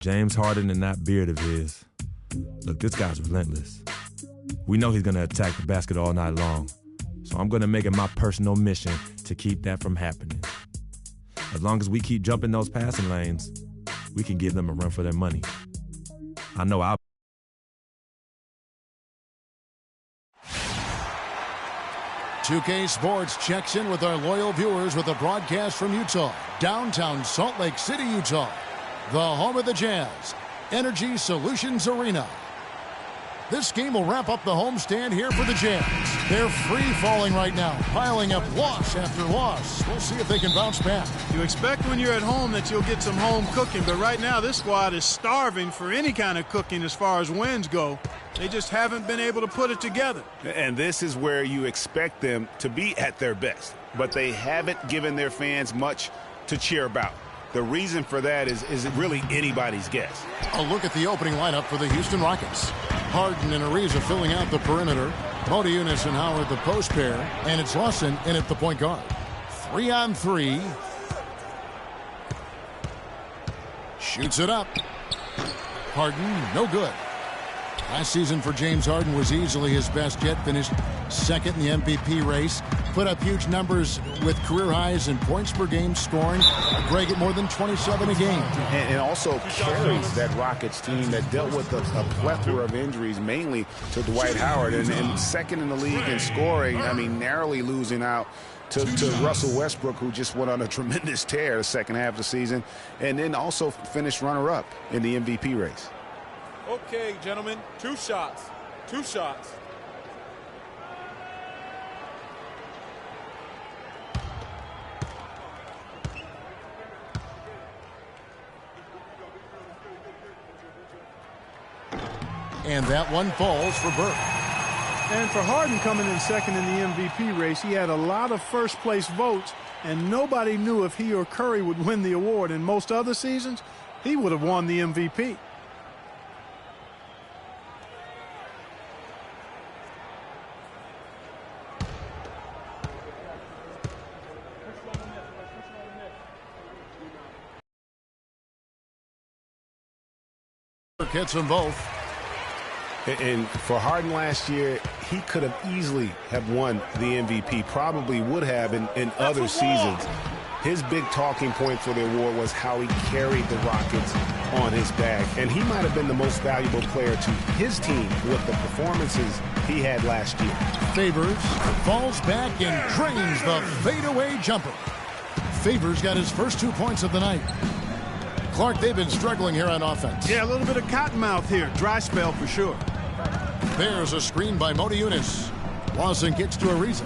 James Harden and that beard of his. Look, this guy's relentless. We know he's going to attack the basket all night long. So I'm going to make it my personal mission to keep that from happening. As long as we keep jumping those passing lanes, we can give them a run for their money. I know I'll. 2K Sports checks in with our loyal viewers with a broadcast from Utah, downtown Salt Lake City, Utah, the home of the Jazz, Energy Solutions Arena. This game will wrap up the homestand here for the Jazz. They're free-falling right now, piling up loss after loss. We'll see if they can bounce back. You expect when you're at home that you'll get some home cooking, but right now this squad is starving for any kind of cooking as far as wins go. They just haven't been able to put it together. And this is where you expect them to be at their best, but they haven't given their fans much to cheer about. The reason for that is really anybody's guess. A look at the opening lineup for the Houston Rockets. Harden and Ariza filling out the perimeter. Modiunas and Howard the post pair. And it's Lawson in at the point guard. 3-on-3. Shoots it up. Harden, no good. Last season for James Harden was easily his best yet. Finished second in the MVP race. Put up huge numbers with career highs in points per game scoring. Greg at more than 27 a game. And also carries that Rockets team that dealt with a plethora of injuries, mainly to Dwight Howard. And second in the league in scoring, I mean, narrowly losing out to Russell Westbrook, who just went on a tremendous tear the second half of the season. And then also finished runner-up in the MVP race. Okay, gentlemen, two shots. And that one falls for Burke. And for Harden coming in second in the MVP race, he had a lot of first-place votes, and nobody knew if he or Curry would win the award. In most other seasons, he would have won the MVP. Hits them both. And for Harden last year, he could have easily have won the MVP, probably would have in other seasons. His big talking point for the award was how he carried the Rockets on his back. And he might have been the most valuable player to his team with the performances he had last year. Favors falls back and drains the fadeaway jumper. Favors got his first 2 points of the night. Clark, they've been struggling here on offense. Yeah, a little bit of cottonmouth here. Dry spell for sure. There's a screen by Modiunas. Lawson kicks to Ariza.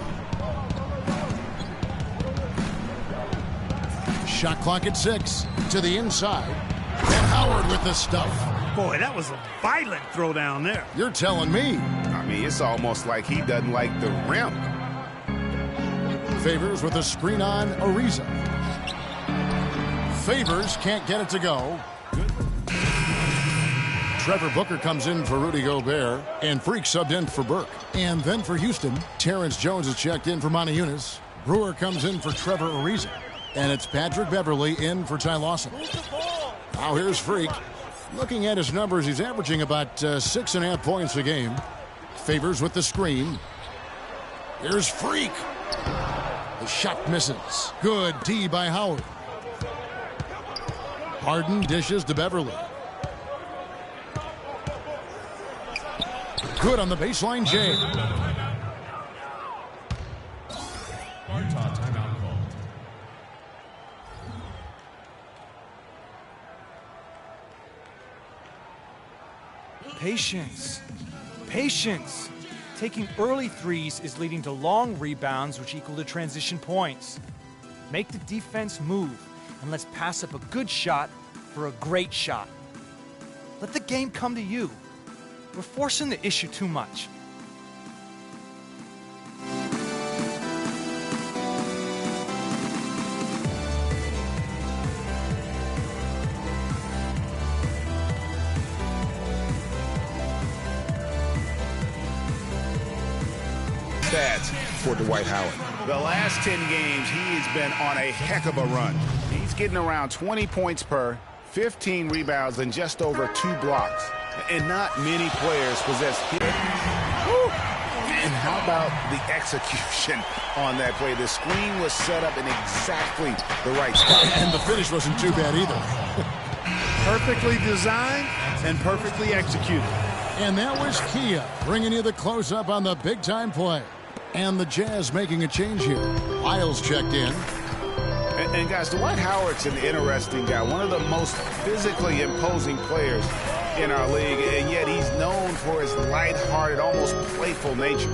Shot clock at 6. To the inside. And Howard with the stuff. Boy, that was a violent throw down there. You're telling me. I mean, it's almost like he doesn't like the rim. Favors with a screen on Ariza. Favors can't get it to go. Trevor Booker comes in for Rudy Gobert, and Freak subbed in for Burke. And then for Houston, Terrence Jones is checked in for Modiunas. Brewer comes in for Trevor Ariza. And it's Patrick Beverley in for Ty Lawson. Now here's Freak. Looking at his numbers, he's averaging about 6.5 points a game. Favors with the screen. Here's Freak. The shot misses. Good D by Howard. Harden dishes to Beverley. Good on the baseline, Jay. Utah timeout called. Patience. Patience. Taking early threes is leading to long rebounds, which equal to transition points. Make the defense move, and let's pass up a good shot for a great shot. Let the game come to you. We're forcing the issue too much. Stats for Dwight Howard. The last 10 games, he has been on a heck of a run. He's getting around 20 points per, 15 rebounds and just over 2 blocks. And not many players possess hit. And how about the execution on that play? The screen was set up in exactly the right spot. And the finish wasn't too bad either. Perfectly designed and perfectly executed. And that was Kia bringing you the close-up on the big-time play. And the Jazz making a change here. Lyles checked in. And guys, Dwight Howard's an interesting guy. One of the most physically imposing players in our league. And yet he's known for his lighthearted, almost playful nature.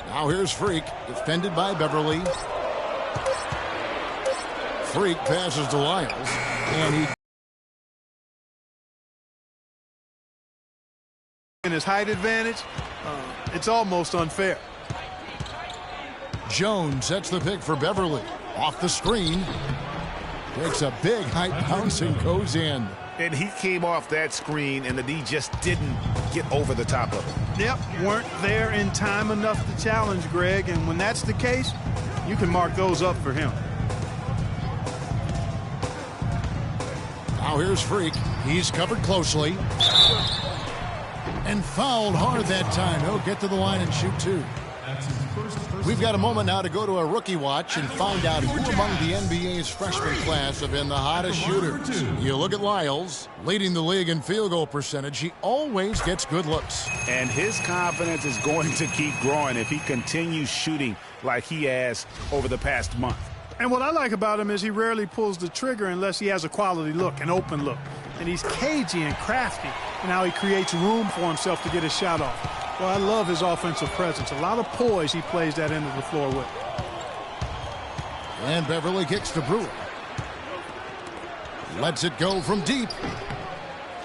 Now here's Freak, defended by Beverly. Freak passes to Lyles. And he... in his height advantage, it's almost unfair. Jones sets the pick for Beverly. Off the screen. Takes a big height bounce and goes in. And he came off that screen, and the D just didn't get over the top of it. Yep, weren't there in time enough to challenge Greg, and when that's the case, you can mark those up for him. Now here's Freak. He's covered closely. And fouled hard that time. He'll get to the line and shoot 2. We've got a moment now to go to a rookie watch and find out who among the NBA's freshman class have been the hottest shooters. You look at Lyles, leading the league in field goal percentage. He always gets good looks. And his confidence is going to keep growing if he continues shooting like he has over the past month. And what I like about him is he rarely pulls the trigger unless he has a quality look, an open look. And he's cagey and crafty in how he creates room for himself to get his shot off. Well, I love his offensive presence. A lot of poise he plays that end of the floor with. And Beverly kicks to Brewer. Lets it go from deep.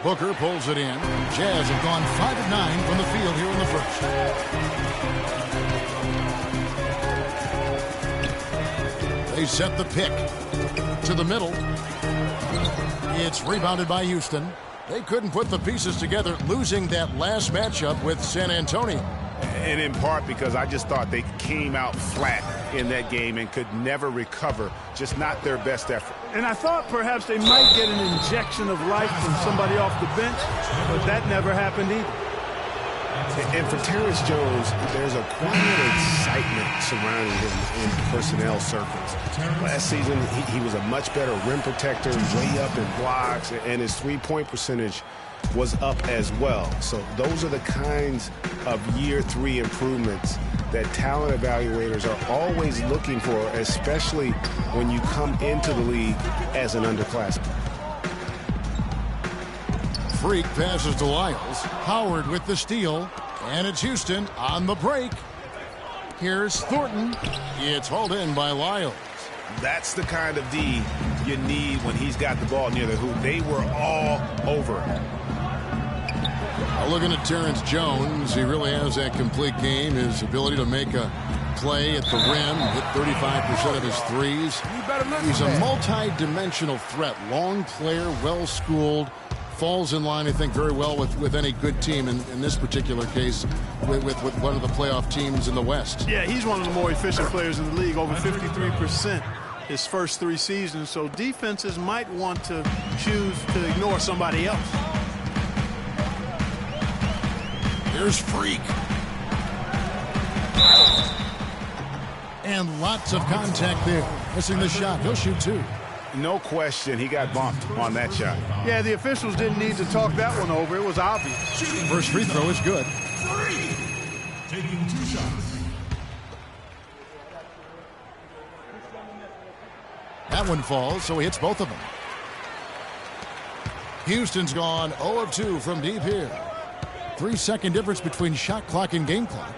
Booker pulls it in. Jazz have gone 5 of 9 from the field here in the first. They set the pick to the middle. It's rebounded by Houston. They couldn't put the pieces together, losing that last matchup with San Antonio. And in part because I just thought they came out flat in that game and could never recover, just not their best effort. And I thought perhaps they might get an injection of life from somebody off the bench, but that never happened either. And for Terrence Jones, there's a quiet excitement surrounding him in personnel circles. Last season, he was a much better rim protector, way up in blocks, and his three-point percentage was up as well. So those are the kinds of year 3 improvements that talent evaluators are always looking for, especially when you come into the league as an underclassman. Freak passes to Lyles. Howard with the steal. And it's Houston on the break. Here's Thornton. It's hauled in by Lyles. That's the kind of D you need when he's got the ball near the hoop. They were all over him. Looking at Terrence Jones, he really has that complete game. His ability to make a play at the rim, hit 35% of his threes. He's a multi-dimensional threat. Long player, well-schooled. Falls in line, I think, very well with any good team in this particular case with one of the playoff teams in the West. Yeah, he's one of the more efficient players in the league, over 53% his first 3 seasons. So defenses might want to choose to ignore somebody else. Here's Freak. And lots of contact there. Missing the shot. He'll shoot 2. No question, he got bumped on that shot. Yeah, the officials didn't need to talk that one over. It was obvious. First free throw is good. Taking 2 shots. That one falls, so he hits both of them. Houston's gone 0 of 2 from deep here. 3-second difference between shot clock and game clock.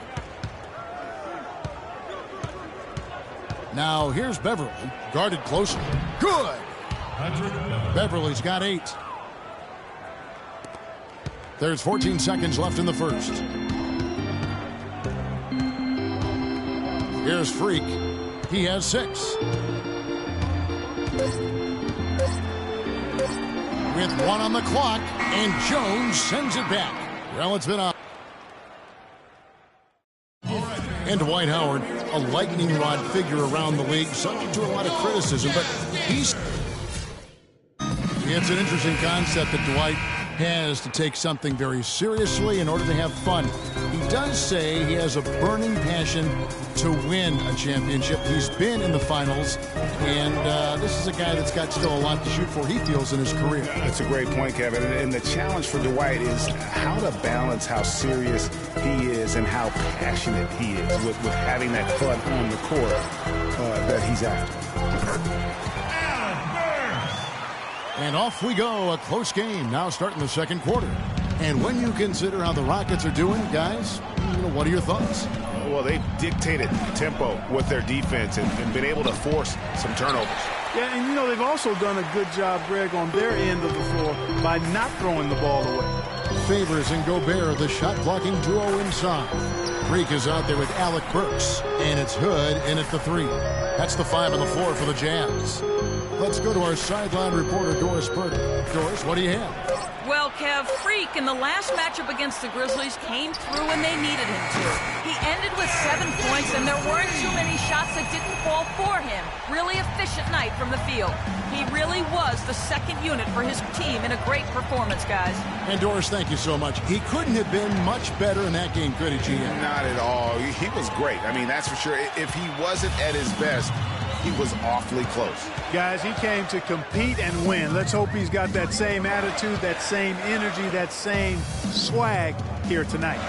Now here's Beverly, guarded closely. Good! Beverly's got 8. There's 14 seconds left in the first. Here's Freak. He has 6. With 1 on the clock, and Jones sends it back. Well, it's been a... And Dwight Howard a lightning rod figure around the league, subject to a lot of criticism, but he's... It's an interesting concept that Dwight has to take something very seriously in order to have fun. He does say he has a burning passion to win a championship. He's been in the finals, and this is a guy that's got still a lot to shoot for, he feels, in his career. That's a great point, Kevin. And the challenge for Dwight is how to balance how serious he is and how passionate he is with having that fun on the court that he's after. And off we go, a close game now starting the second quarter. And when you consider how the Rockets are doing, guys, what are your thoughts? Well, they've dictated tempo with their defense and been able to force some turnovers. Yeah, and they've also done a good job, Greg, on their end of the floor by not throwing the ball away. Favors and Gobert, the shot-blocking duo inside. Freak is out there with Alec Burks, and it's Hood in at the 3. That's the 5 on the floor for the Jazz. Let's go to our sideline reporter, Doris Purdy. Doris, what do you have? Well, Kev, Freak in the last matchup against the Grizzlies came through when they needed him to. He ended with 7 points, and there weren't too many shots that didn't fall for him. Really efficient night from the field. He really was the second unit for his team in a great performance, guys. And Doris, thank you so much. He couldn't have been much better in that game, could he, GM? Not at all. He was great. I mean, that's for sure. If he wasn't at his best, he was awfully close. Guys, he came to compete and win. Let's hope he's got that same attitude, that same energy, that same swag here tonight.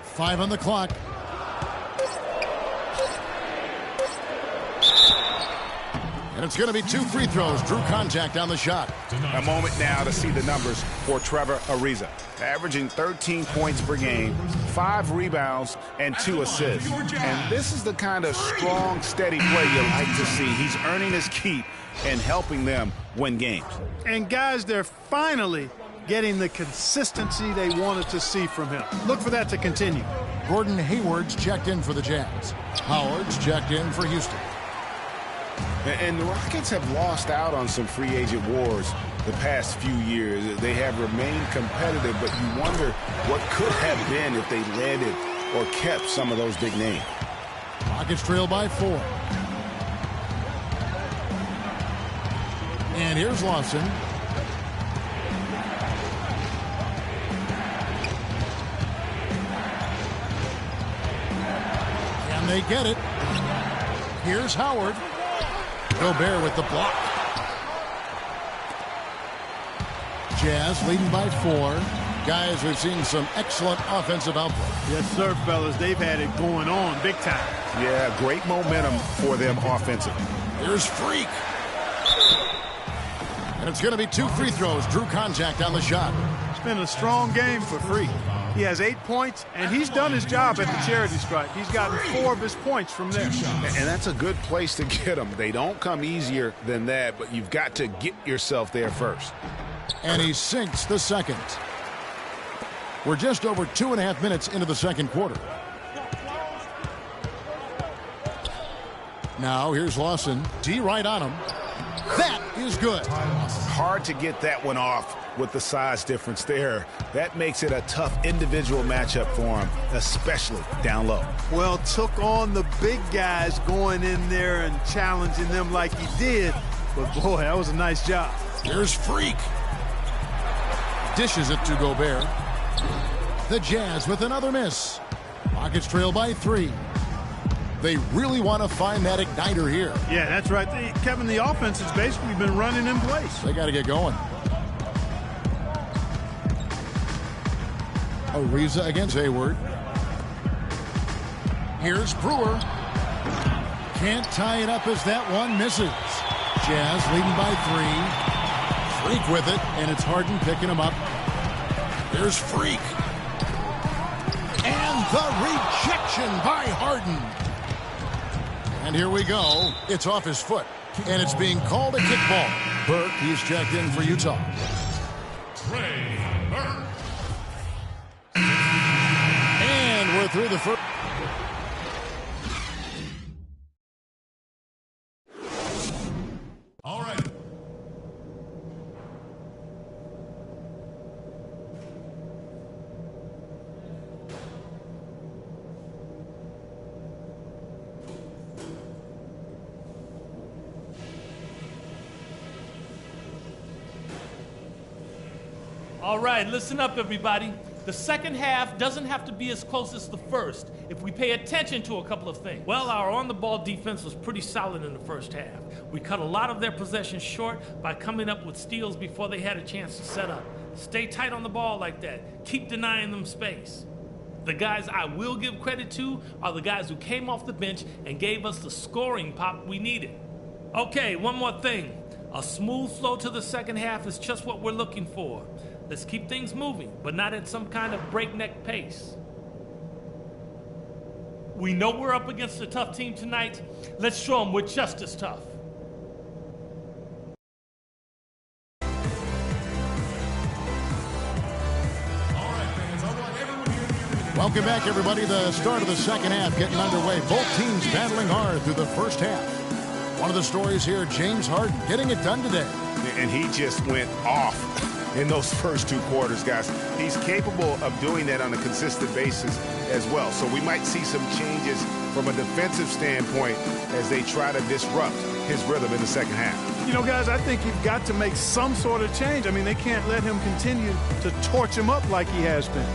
5 on the clock. And it's going to be 2 free throws. Drew contact on the shot. A moment now to see the numbers for Trevor Ariza. Averaging 13 points per game, 5 rebounds, and 2 assists. And this is the kind of strong, steady play you like to see. He's earning his keep and helping them win games. And guys, they're finally getting the consistency they wanted to see from him. Look for that to continue. Gordon Hayward's checked in for the Jazz. Howard's checked in for Houston. And the Rockets have lost out on some free agent wars the past few years. They have remained competitive, but you wonder what could have been if they landed or kept some of those big names. Rockets trail by 4. And here's Lawson. And they get it. Here's Howard. Gobert with the block. Jazz leading by 4. Guys, we've seen some excellent offensive output. Yes, sir, fellas. They've had it going on big time. Yeah, great momentum for them offensively. Here's Freak. And it's going to be 2 free throws. Drew contact on the shot. It's been a strong game for Freak. He has 8 points, and he's done his job at the charity stripe. He's gotten 4 of his points from there. And that's a good place to get them. They don't come easier than that, but you've got to get yourself there first. And he sinks the second. We're just over 2.5 minutes into the second quarter. Now here's Lawson. D right on him. That is good. Hard to get that one off with the size difference there. That makes it a tough individual matchup for him, especially down low. Well, took on the big guys going in there and challenging them like he did. But, boy, that was a nice job. Here's Freak. Dishes it to Gobert. The Jazz with another miss. Rockets trail by 3. They really want to find that igniter here. Yeah, that's right. Kevin, the offense has basically been running in place. They got to get going. Ariza against Hayward. Here's Brewer. Can't tie it up as that one misses. Jazz leading by 3. Freak with it, and it's Harden picking him up. There's Freak. And the rejection by Harden. And here we go. It's off his foot, and it's being called a kickball. Burke, he's checked in for Utah. And we're through the first. All right. All right, listen up, everybody. The second half doesn't have to be as close as the first if we pay attention to a couple of things. Well, our on-the-ball defense was pretty solid in the first half. We cut a lot of their possessions short by coming up with steals before they had a chance to set up. Stay tight on the ball like that. Keep denying them space. The guys I will give credit to are the guys who came off the bench and gave us the scoring pop we needed. Okay, one more thing. A smooth flow to the second half is just what we're looking for. Let's keep things moving, but not at some kind of breakneck pace. We know we're up against a tough team tonight. Let's show them we're just as tough. Welcome back, everybody. The start of the second half getting underway. Both teams battling hard through the first half. One of the stories here, James Harden getting it done today. And he just went off in those first two quarters, guys. He's capable of doing that on a consistent basis as well. So we might see some changes from a defensive standpoint as they try to disrupt his rhythm in the second half. You know, guys, I think you've got to make some sort of change. I mean, they can't let him continue to torch him up like he has been.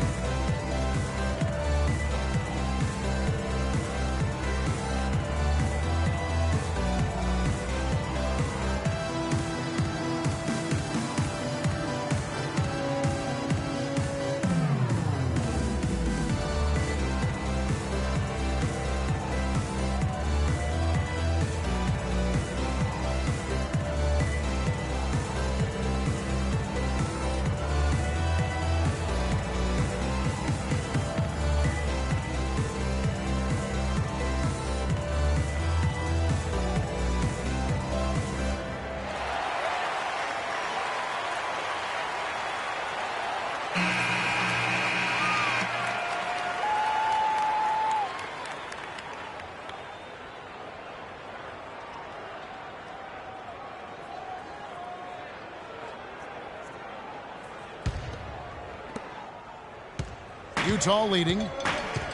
Utah leading,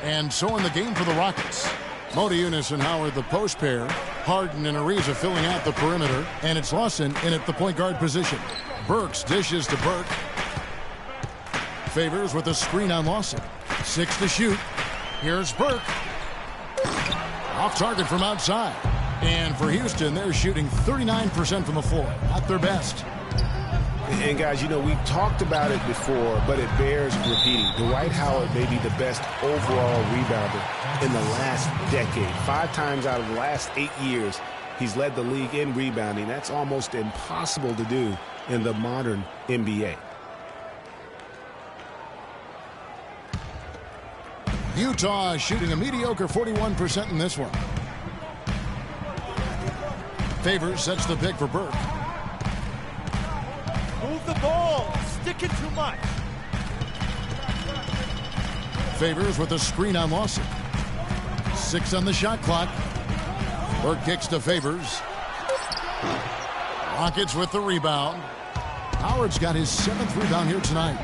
and so in the game for the Rockets. Modiunas and Howard, the post pair. Harden and Ariza filling out the perimeter, and it's Lawson in at the point guard position. Burks dishes to Burke. Favors with a screen on Lawson. 6 to shoot. Here's Burke. Off target from outside. And for Houston, they're shooting 39% from the floor. Not their best. And guys, you know, we've talked about it before, but it bears repeating. Dwight Howard may be the best overall rebounder in the last decade. 5 times out of the last 8 years, he's led the league in rebounding. That's almost impossible to do in the modern NBA. Utah shooting a mediocre 41% in this one. Favors sets the pick for Burke. Move the ball. Sticking too much. Favors with a screen on Lawson. 6 on the shot clock. Burke kicks to Favors. Rockets with the rebound. Howard's got his 7th rebound here tonight.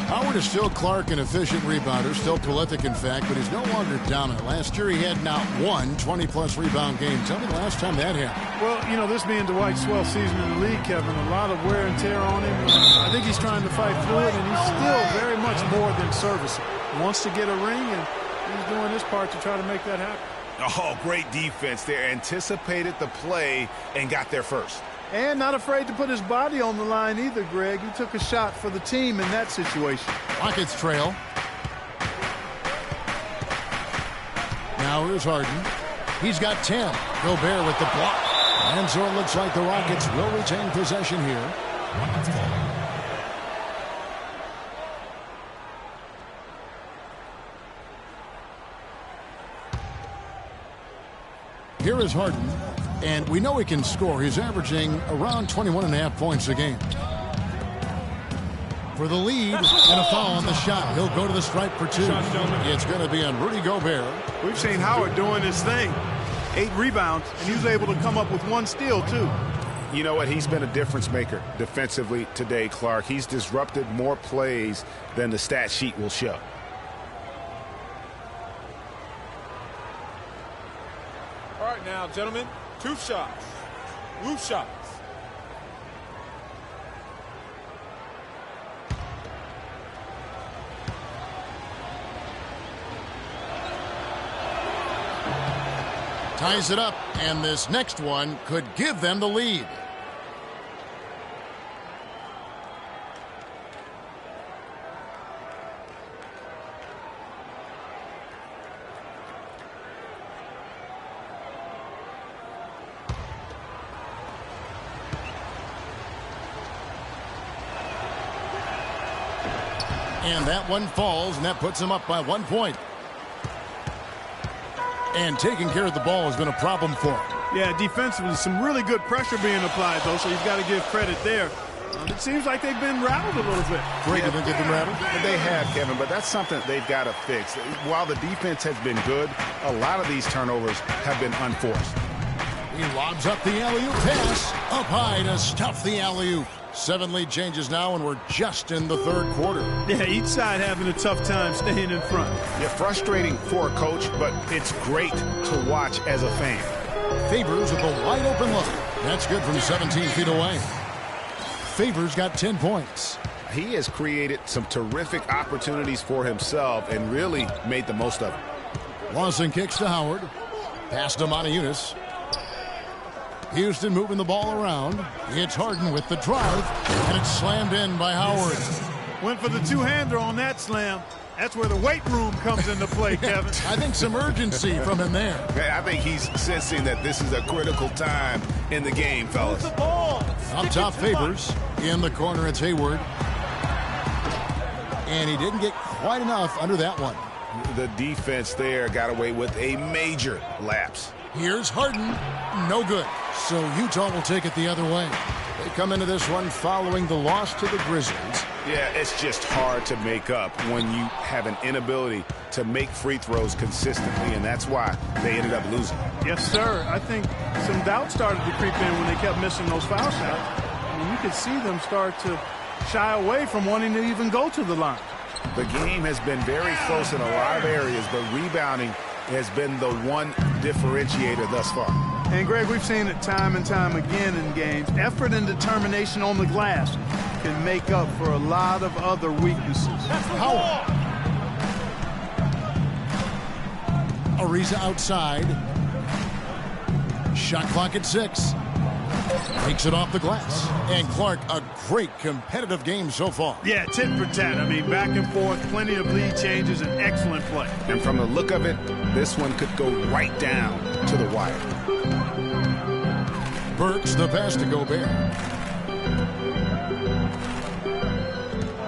Howard is still Clark, an efficient rebounder, still prolific in fact, but he's no longer dominant. Last year he had not one 20-plus rebound game. Tell me the last time that happened. Well, you know, this being Dwight's 12th season in the league, Kevin, a lot of wear and tear on him. I think he's trying to fight through it, and he's still very much more than serviceable. Wants to get a ring, and he's doing his part to try to make that happen. Oh, great defense there. Anticipated the play and got there first. And not afraid to put his body on the line either, Greg. He took a shot for the team in that situation. Rockets trail. Now here's Harden. He's got 10. Gobert with the block. And so it looks like the Rockets will retain possession here. Here is Harden. And we know he can score. He's averaging around 21.5 points a game. For the lead, and a foul on the shot. He'll go to the stripe for 2. It's going to be on Rudy Gobert. We've seen Howard doing his thing. 8 rebounds, and he was able to come up with 1 steal, too. You know what? He's been a difference maker defensively today, Clark. He's disrupted more plays than the stat sheet will show. All right, now, gentlemen. 2 shots. Loose shots. Ties it up, and this next one could give them the lead. And that one falls, and that puts them up by 1 point. And taking care of the ball has been a problem for him. Yeah, defensively, some really good pressure being applied, though, so you've got to give credit there. It seems like they've been rattled a little bit. Great, you think they've been rattled? They have, Kevin, but that's something they've got to fix. While the defense has been good, a lot of these turnovers have been unforced. He lobs up the alley-oop pass. Up high to stuff the alley-oop. 7 lead changes now, and we're just in the third quarter. Yeah, each side having a tough time staying in front. Yeah, frustrating for a coach, but it's great to watch as a fan. Favors with a wide open look. That's good from 17 feet away. Favors got 10 points. He has created some terrific opportunities for himself and really made the most of it. Lawson kicks to Howard. Pass to Moniunas. Houston moving the ball around. It's Harden with the drive, and it's slammed in by Howard. Went for the two-hander on that slam. That's where the weight room comes into play, Kevin. I think some urgency from him there. I think he's sensing that this is a critical time in the game, fellas. The ball. Up top, Favors. In the corner, it's Hayward. And he didn't get quite enough under that one. The defense there got away with a major lapse. Here's Harden. No good. So Utah will take it the other way. They come into this one following the loss to the Grizzlies. Yeah, it's just hard to make up when you have an inability to make free throws consistently, and that's why they ended up losing. Yes, sir. I think some doubt started to creep in when they kept missing those foul shots. I mean, you could see them start to shy away from wanting to even go to the line. The game has been very close in a lot of areas, but rebounding has been the one differentiator thus far. And, Greg, we've seen it time and time again in games. Effort and determination on the glass can make up for a lot of other weaknesses. Howard. Ariza outside. Shot clock at 6. Takes it off the glass. And Clark, a great competitive game so far. Yeah, tit for tat. I mean, back and forth, plenty of lead changes, and excellent play. And from the look of it, this one could go right down to the wire. Burks the pass to Gobert.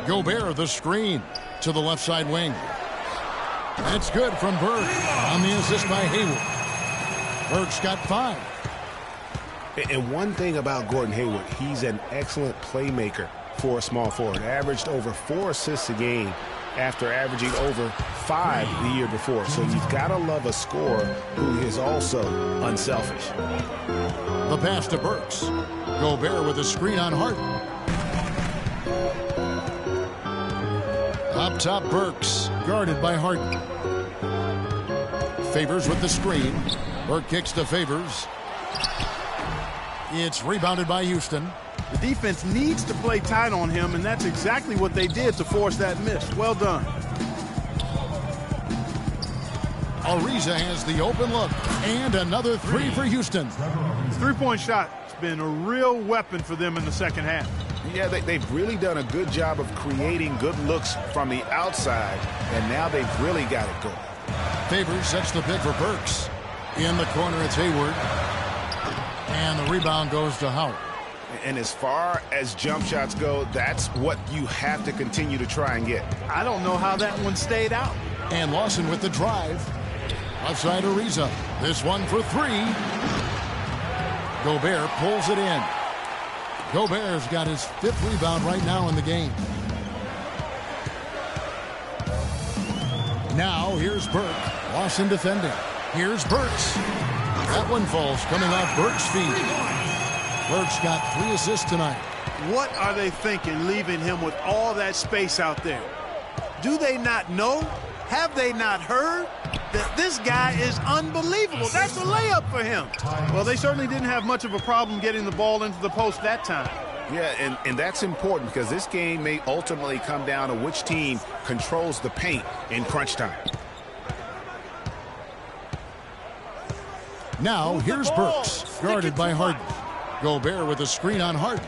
Gobert the screen to the left side wing. That's good from Burke on the assist by Hayward. Burke's got 5. And one thing about Gordon Hayward, he's an excellent playmaker for a small forward. Averaged over 4 assists a game after averaging over 5 the year before. So you've got to love a scorer who is also unselfish. The pass to Burks. Gobert with a screen on Harden. Up top, Burks, guarded by Harden. Favors with the screen. Burke kicks to Favors. It's rebounded by Houston. The defense needs to play tight on him, and that's exactly what they did to force that miss. Well done. Ariza has the open look, and another 3 for Houston. Three-point shot has been a real weapon for them in the second half. Yeah, they've really done a good job of creating good looks from the outside, and now they've really got it going. Favors sets the pick for Burks. In the corner, it's Hayward. And the rebound goes to Howard. And as far as jump shots go, that's what you have to continue to try and get. I don't know how that one stayed out. And Lawson with the drive. Outside Ariza. This one for 3. Gobert pulls it in. Gobert's got his 5th rebound right now in the game. Now here's Burke. Lawson defending. Here's Burks. That one falls coming off Burke's feet. Burke's got 3 assists tonight. What are they thinking leaving him with all that space out there? Do they not know? Have they not heard that this guy is unbelievable? That's a layup for him. Well, they certainly didn't have much of a problem getting the ball into the post that time. Yeah, and that's important because this game may ultimately come down to which team controls the paint in crunch time. Now here's Burks, guarded by Harden. Gobert with a screen on Harden.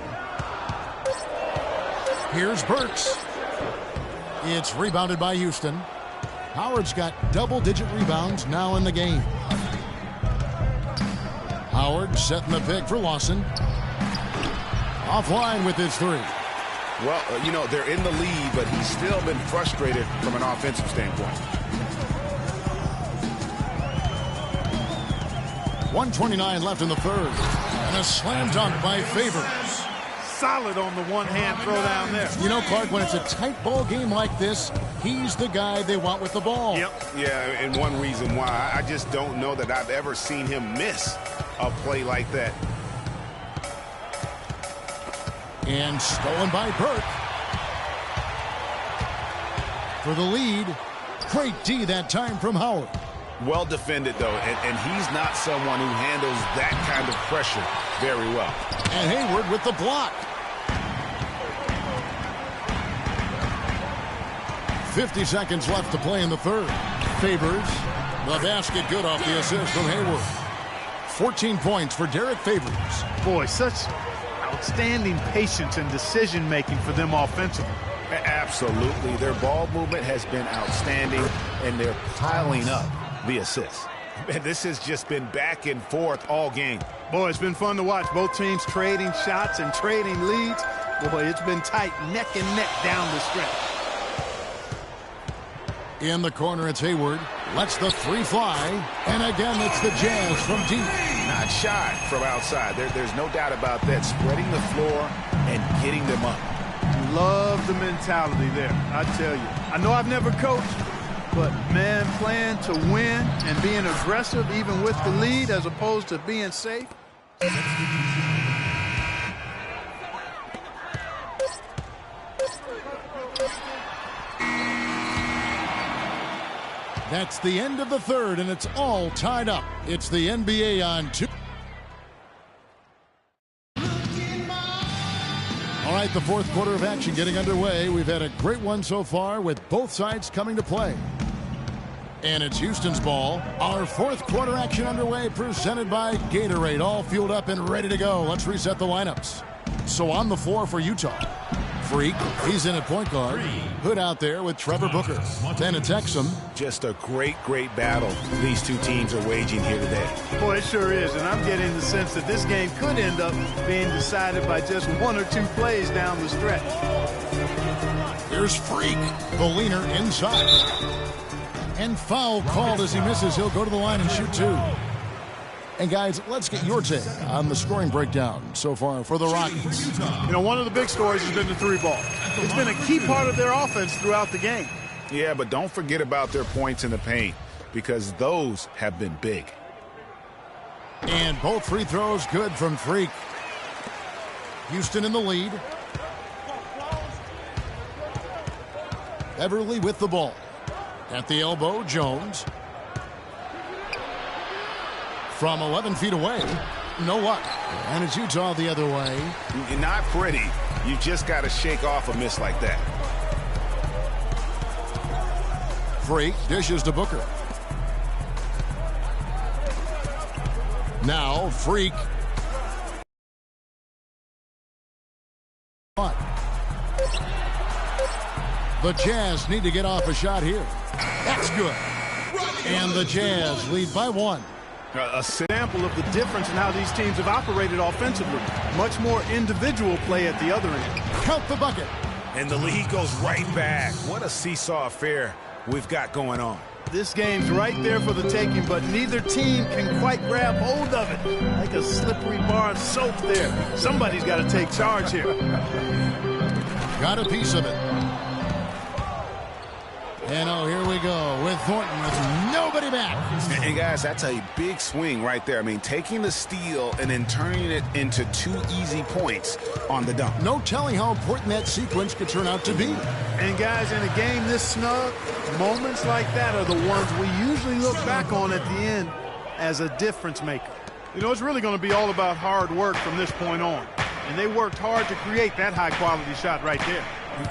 Here's Burks. It's rebounded by Houston. Howard's got double-digit rebounds now in the game. Howard setting the pick for Lawson. Offline with his three. Well, you know, they're in the lead, but he's still been frustrated from an offensive standpoint. 1:29 left in the third. And a slam dunk by Favors. Solid on the one-hand throw down there. You know, Clark, when it's a tight ball game like this, he's the guy they want with the ball. Yep. Yeah, and one reason why, I just don't know that I've ever seen him miss a play like that. And stolen by Burke. For the lead. Great D that time from Howard. Well defended, though, and he's not someone who handles that kind of pressure very well. And Hayward with the block. 50 seconds left to play in the third. Favors. The basket good off the assist from Hayward. 14 points for Derek Favors. Boy, such outstanding patience and decision-making for them offensively. Absolutely. Their ball movement has been outstanding, and they're piling up the assists. Man, this has just been back and forth all game. Boy, it's been fun to watch. Both teams trading shots and trading leads. Boy, it's been tight, neck and neck down the stretch. In the corner, it's Hayward. Lets the three fly. And again, it's the Jazz from deep. Not shy from outside. There's no doubt about that. Spreading the floor and getting them up. Love the mentality there, I tell you. I know I've never coached, but, man, playing to win and being aggressive even with the lead as opposed to being safe. That's the end of the third, and it's all tied up. It's the NBA on 2. All right, the fourth quarter of action getting underway. We've had a great one so far with both sides coming to play. And it's Houston's ball. Our fourth quarter action underway presented by Gatorade. All fueled up and ready to go. Let's reset the lineups. So on the floor for Utah. Freak, he's in at point guard. Hood out there with Trevor Booker. Then it's Exum. Just a great battle these two teams are waging here today. Boy, it sure is, and I'm getting the sense that this game could end up being decided by just one or two plays down the stretch. Here's Freak, the leaner inside. And foul called as he misses. He'll go to the line and shoot two. And guys, let's get your take on the scoring breakdown so far for the Rockets. You know, one of the big stories has been the three ball. It's been a key part of their offense throughout the game. Yeah, but don't forget about their points in the paint, because those have been big. And both free throws good from Freak. Houston in the lead. Beverly with the ball. At the elbow, Jones. From 11 feet away, no luck. And it's Utah the other way. Not pretty. You just got to shake off a miss like that. Freak dishes to Booker. Now Freak. The Jazz need to get off a shot here. That's good. And the Jazz lead by one. A sample of the difference in how these teams have operated offensively. Much more individual play at the other end. Count the bucket. And the lead goes right back. What a seesaw affair we've got going on. This game's right there for the taking, but neither team can quite grab hold of it. Like a slippery bar of soap there. Somebody's got to take charge here. Got a piece of it. And oh, here we go with Thornton with nobody back. And guys, that's a big swing right there. I mean, taking the steal and then turning it into 2 easy points on the dunk. No telling how important that sequence could turn out to be. And guys, in a game this snug, moments like that are the ones we usually look back on at the end as a difference maker. You know, it's really going to be all about hard work from this point on. And they worked hard to create that high-quality shot right there.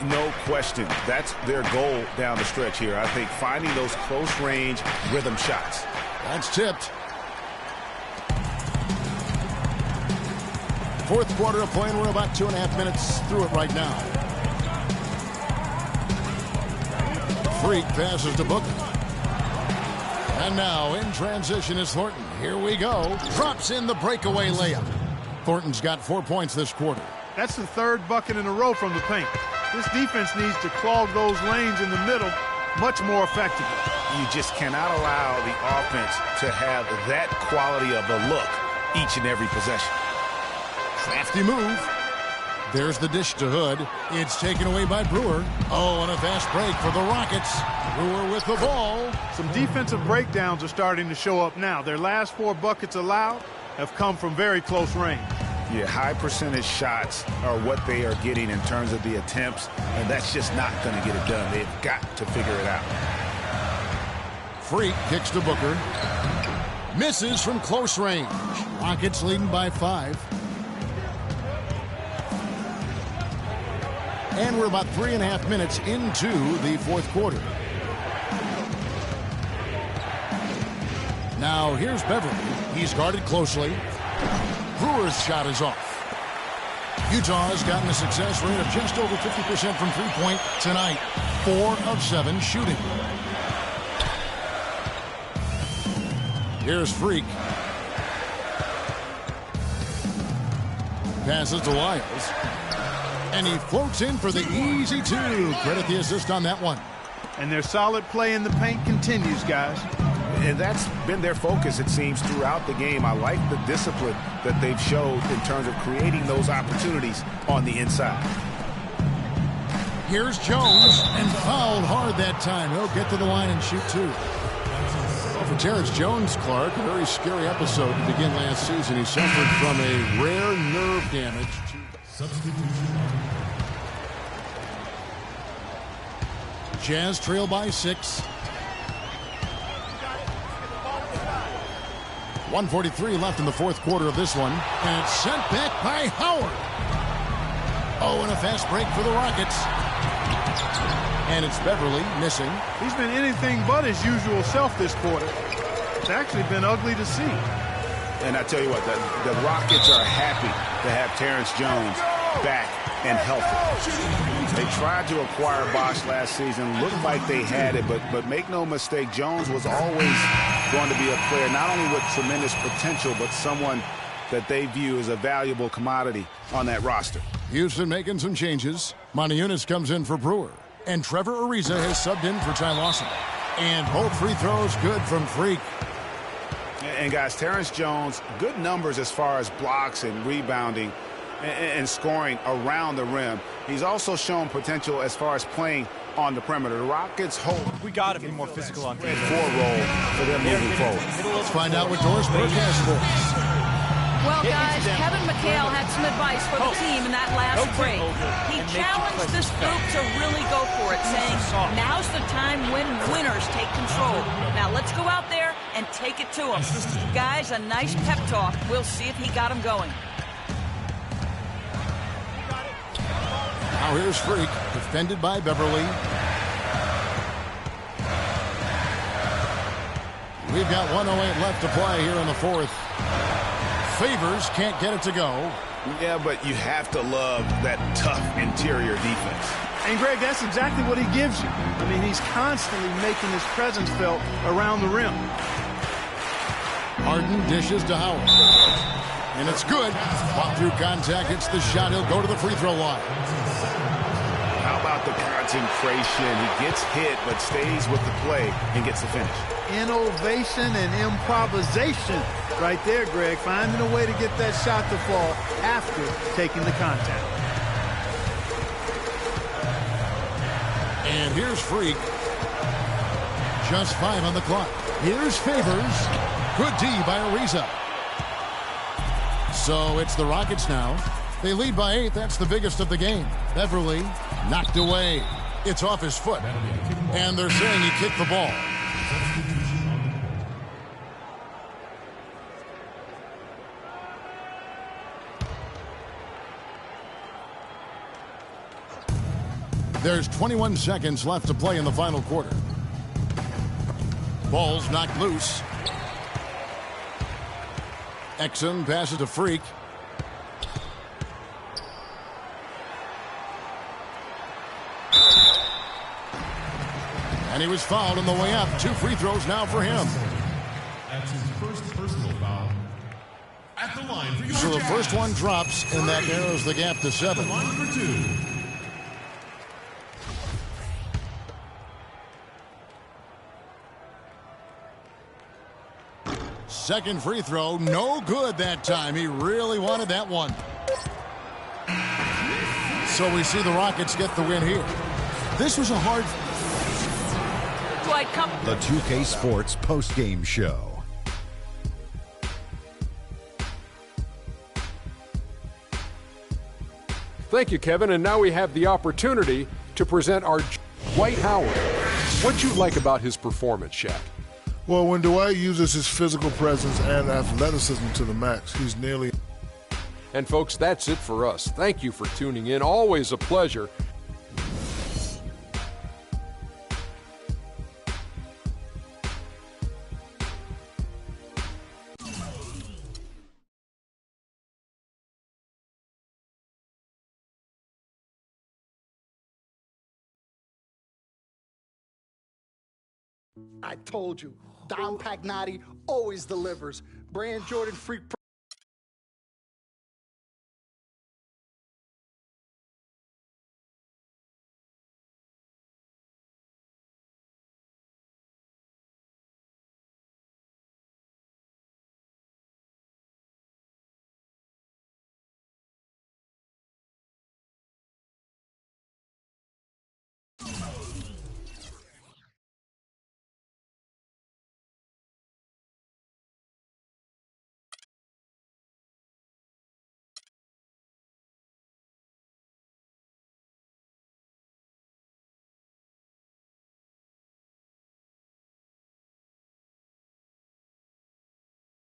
No question. That's their goal down the stretch here. I think finding those close-range rhythm shots. That's tipped. Fourth quarter of play, and we're about 2.5 minutes through it right now. Freak passes to Booker. And now in transition is Thornton. Here we go. Drops in the breakaway layup. Thornton's got 4 points this quarter. That's the third bucket in a row from the paint. This defense needs to clog those lanes in the middle much more effectively. You just cannot allow the offense to have that quality of a look each and every possession. Crafty move. There's the dish to Hood. It's taken away by Brewer. Oh, and a fast break for the Rockets. Brewer with the ball. Some defensive breakdowns are starting to show up now. Their last 4 buckets allowed have come from very close range. Yeah, high percentage shots are what they are getting in terms of the attempts, and that's just not going to get it done. They've got to figure it out. Freak kicks to Booker. Misses from close range. Rockets leading by 5. And we're about 3.5 minutes into the fourth quarter. Now here's Beverly. He's guarded closely. Brewer's shot is off. Utah has gotten a success rate of just over 50% from three-point tonight. 4 of 7 shooting. Here's Freak. Passes to Lyles. And he floats in for the easy 2. Credit the assist on that one. And their solid play in the paint continues, guys. And that's been their focus, it seems, throughout the game. I like the discipline that they've showed in terms of creating those opportunities on the inside. Here's Jones, and fouled hard that time. He'll get to the line and shoot 2. Well, for Terrence Jones, Clark, a very scary episode to begin last season. He suffered from a rare nerve damage. Jazz trail by 6. 1:43 left in the fourth quarter of this one. And it's sent back by Howard. Oh, and a fast break for the Rockets. And it's Beverly missing. He's been anything but his usual self this quarter. It's actually been ugly to see. And I tell you what, the Rockets are happy to have Terrence Jones back and healthy. They tried to acquire Bosch last season. Looked like they had it, but make no mistake, Jones was always going to be a player not only with tremendous potential, but someone that they view as a valuable commodity on that roster. Houston making some changes. Maniunas comes in for Brewer. And Trevor Ariza has subbed in for Ty Lawson. And both free throws good from Freak. And guys, Terrence Jones, good numbers as far as blocks and rebounding and scoring around the rim. He's also shown potential as far as playing on the perimeter. The Rockets hope we got to be more physical on defense. 4 role for them moving forward. Let's find out what Doris Burke has for us. Well, guys, Kevin McHale had some advice for the team in that last break. He challenged this group to really go for it, saying, now's the time when winners take control. Now let's go out there and take it to them. Guys, a nice pep talk. We'll see if he got them going. Now here's Freak, defended by Beverly. We've got 1:08 left to play here in the fourth. Favors can't get it to go. Yeah, but you have to love that tough interior defense. And, Greg, that's exactly what he gives you. I mean, he's constantly making his presence felt around the rim. Harden dishes to Howard. And it's good. Fought through contact, hits the shot. He'll go to the free throw line. How about the concentration? He gets hit, but stays with the play and gets the finish. Innovation and improvisation right there, Greg. Finding a way to get that shot to fall after taking the contact. And here's Freak. Just 5 on the clock. Here's Favors. Good D by Ariza. So it's the Rockets now. They lead by 8. That's the biggest of the game. Beverly knocked away. It's off his foot. And they're saying he kicked the ball. There's 21 seconds left to play in the final quarter. Ball's knocked loose. Exum passes to Freak. And he was fouled on the way up. 2 free throws now for him. That's his first personal foul. At the line for your So the Jazz. first one drops, and that narrows the gap to 7. Line for 2. Second free throw, no good that time. He really wanted that one. So we see the Rockets get the win here. This was a hard... The 2K Sports post-game show. Thank you, Kevin. And now we have the opportunity to present our Dwight Howard. What'd you like about his performance, Shaq? Well, when Dwight uses his physical presence and athleticism to the max, he's nearly... And folks, that's it for us. Thank you for tuning in. Always a pleasure. I told you, Dom Pagnati always delivers. Brand Jordan Freak